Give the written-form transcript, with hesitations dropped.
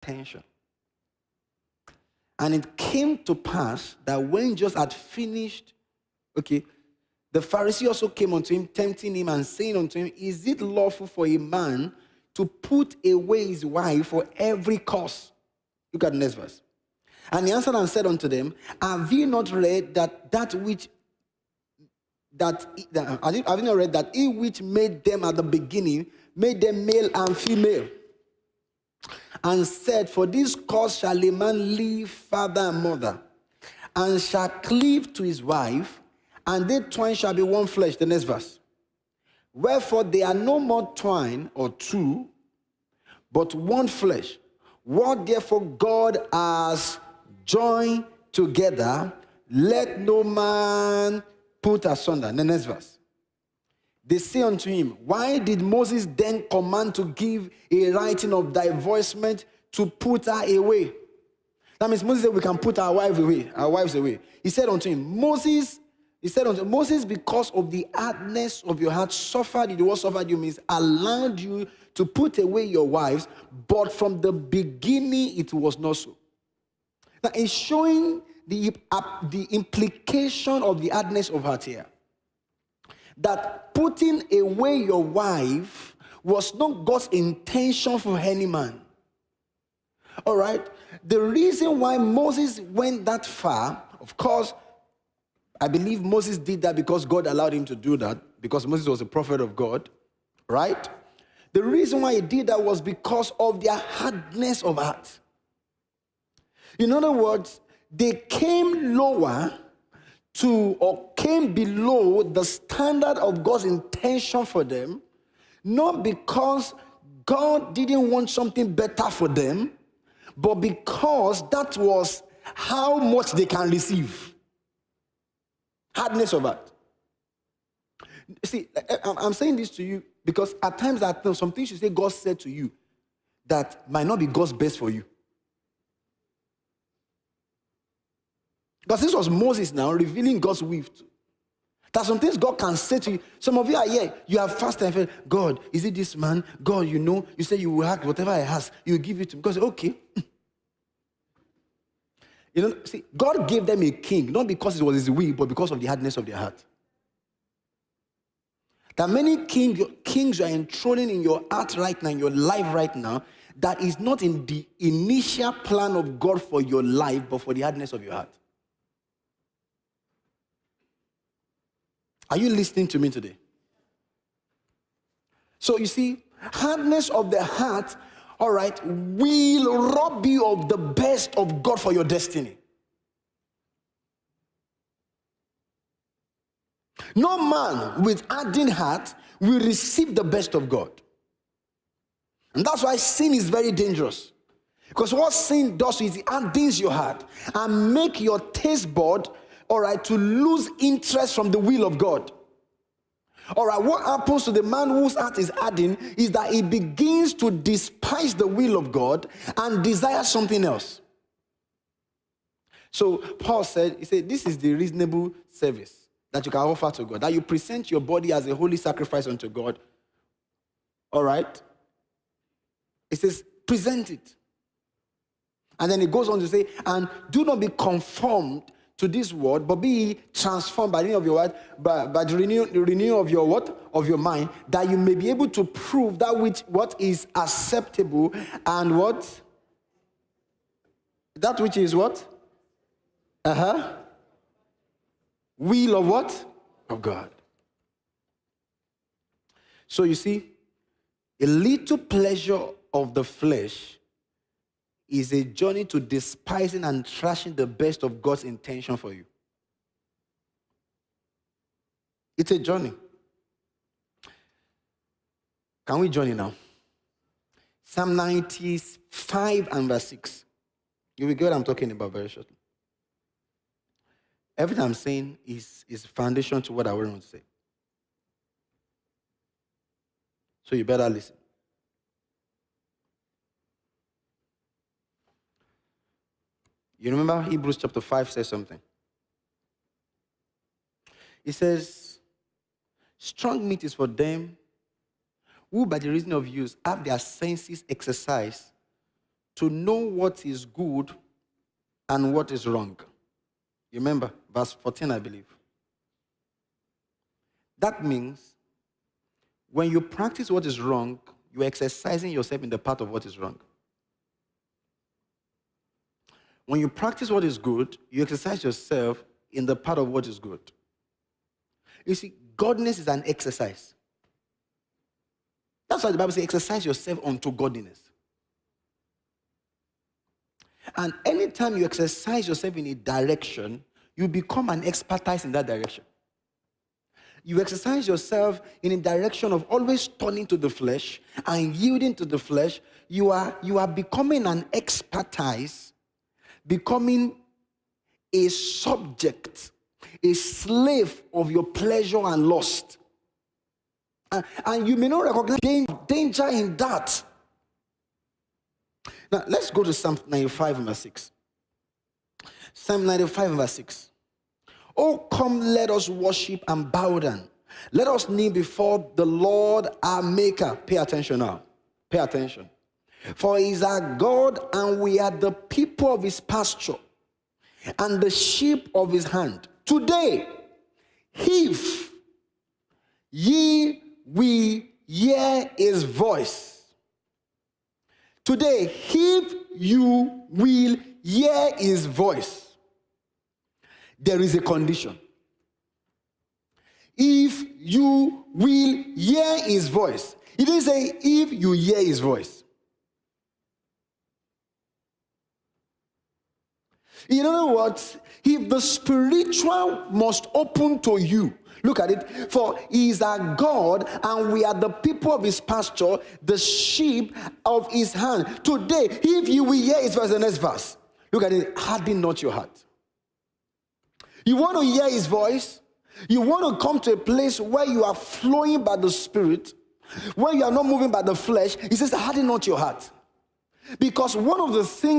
tension. And it came to pass that when Jesus had finished, the Pharisee also came unto him, tempting him and saying unto him, is it lawful for a man to put away his wife for every cause? Look at the next verse. And he answered and said unto them, have you not read that he which made them at the beginning, made them male and female? And said, for this cause shall a man leave father and mother, and shall cleave to his wife, and they twain shall be one flesh. The next verse. Wherefore they are no more twine or two, but one flesh. What therefore God has joined together, let no man put asunder. The next verse. They say unto him, why did Moses then command to give a writing of divorcement to put her away? That means Moses said we can put our wives away. He said unto Moses, because of the hardness of your heart, suffered you. The word suffered you means allowed you to put away your wives, but from the beginning it was not so. Now it's showing the implication of the hardness of heart here. That putting away your wife was not God's intention for any man. All right? The reason why Moses went that far, of course, I believe Moses did that because God allowed him to do that, because Moses was a prophet of God, right? The reason why he did that was because of their hardness of heart. In other words, they came lower or came below the standard of God's intention for them, not because God didn't want something better for them, but because that was how much they can receive. Hardness of heart. See, I'm saying this to you because at times I know some things you say God said to you that might not be God's best for you. Because this was Moses now revealing God's will. There's some things God can say to you. Some of you are here, you have fasted and felt, God, is it this man? God, you say you will ask whatever I ask, you will give it to me. God said, okay. See, God gave them a king, not because it was his will, but because of the hardness of their heart. There are many kings you are enthroning in your heart right now, in your life right now, that is not in the initial plan of God for your life, but for the hardness of your heart. Are you listening to me today? So you see, hardness of the heart, all right, will rob you of the best of God for your destiny. No man with hardened heart will receive the best of God. And that's why sin is very dangerous. Because what sin does is it hardens your heart and make your taste bud, all right, to lose interest from the will of God. All right, what happens to the man whose heart is hardened is that he begins to despise the will of God and desire something else. So Paul said, this is the reasonable service that you can offer to God, that you present your body as a holy sacrifice unto God. All right? It says, present it. And then it goes on to say, and do not be conformed to this world, but be transformed by the renewal of your what? By the renewal of your what? Of your mind, that you may be able to prove that what is acceptable and what? That which is what? Will of what? Of God. So you see, a little pleasure of the flesh is a journey to despising and trashing the best of God's intention for you. It's a journey. Can we journey now? Psalm 95 and verse 6. You will get what I'm talking about very shortly. Everything I'm saying is foundation to what I want to say. So you better listen. You remember Hebrews chapter 5 says something. It says, strong meat is for them who by the reason of use have their senses exercised to know what is good and what is wrong. You remember? Verse 14, I believe. That means when you practice what is wrong, you're exercising yourself in the part of what is wrong. When you practice what is good, you exercise yourself in the part of what is good. You see, godliness is an exercise. That's why the Bible says, exercise yourself unto godliness. And anytime you exercise yourself in a direction, you become an expertise in that direction. You exercise yourself in a direction of always turning to the flesh and yielding to the flesh. You are becoming an expertise, becoming a subject, a slave of your pleasure and lust. And you may not recognize danger in that. Now, let's go to Psalm 95, verse 6. Psalm 95, verse 6. Oh, come, let us worship and bow down. Let us kneel before the Lord our Maker. Pay attention now. Pay attention. For he is our God, and we are the people of his pasture, and the sheep of his hand. Today, if ye will hear his voice. Today, if you will hear his voice, there is a condition. If you will hear his voice. It didn't say if you hear his voice. In other words, if the spiritual must open to you, look at it. For he is our God, and we are the people of his pasture, the sheep of his hand. Today, if you will hear his voice, the next verse. Look at it. Harden not your heart. You want to hear his voice? You want to come to a place where you are flowing by the Spirit, where you are not moving by the flesh? He says, harden not your heart. Because one of the things